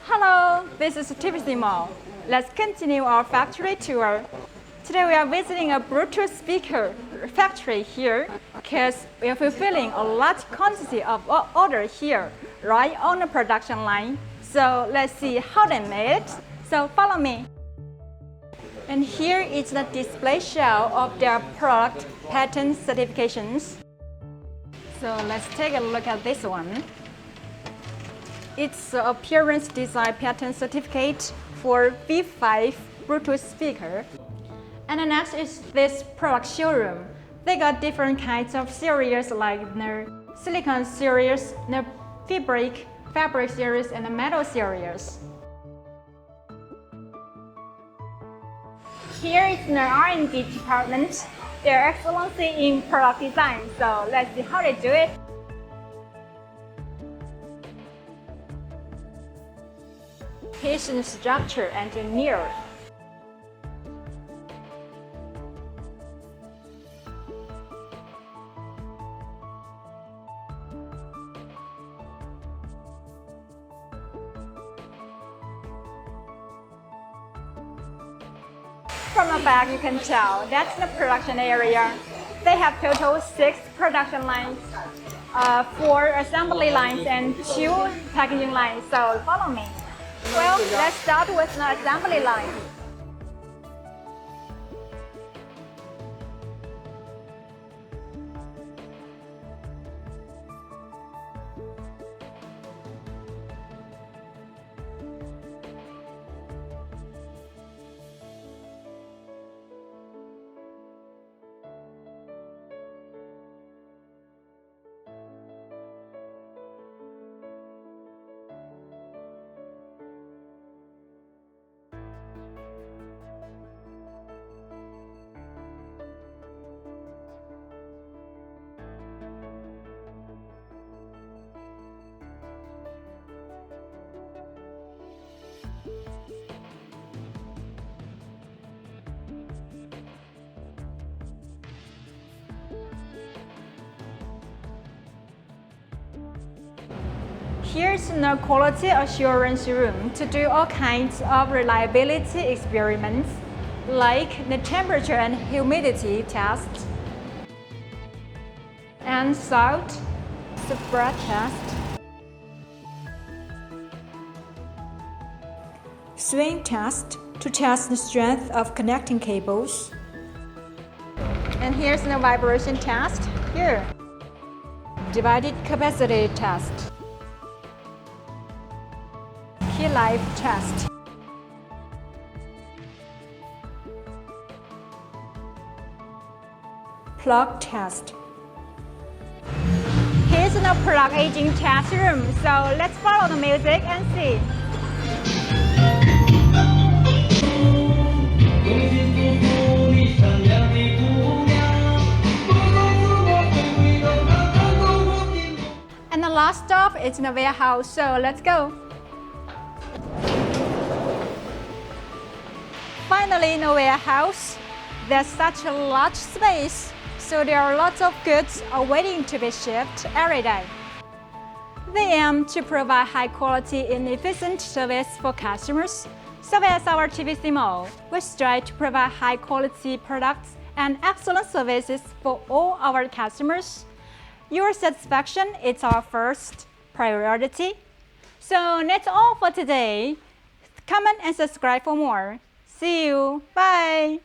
Hello, this is TVC-Mall. Let's continue our factory tour. Today we are visiting a Bluetooth speaker factory here because we are fulfilling a large quantity of order here, right on the production line. So let's see how they made it. So follow me. And here is the display show of their product patent certifications. So let's take a look at this one. It's the appearance design patent certificate for V5 Bluetooth speaker. And the next is this product showroom. They got different kinds of series like the silicone series, the fabric series, and the metal series. Here is the R&D department. They're excellency in product design, so let's see how they do it. Here's the structure engineer. From the back, you can tell that's the production area. They have total 6 production lines, 4 assembly lines, and 2 packaging lines. So follow me. Well, let's start with the assembly line. Here's the quality assurance room to do all kinds of reliability experiments, like the temperature and humidity test, and salt spread test, swing test to test the strength of connecting cables. And here's the vibration test here. Divided capacity test. Key life test. Plug test. Here's the product aging test room, so let's follow the music and see. And the last stop is the warehouse, so let's go. Finally, in the warehouse, there's such a large space, so there are lots of goods awaiting to be shipped every day. They aim to provide high quality and efficient service for customers. So as our TVC-Mall, we strive to provide high quality products and excellent services for all our customers. Your satisfaction is our first priority. So that's all for today. Comment and subscribe for more. See you. Bye.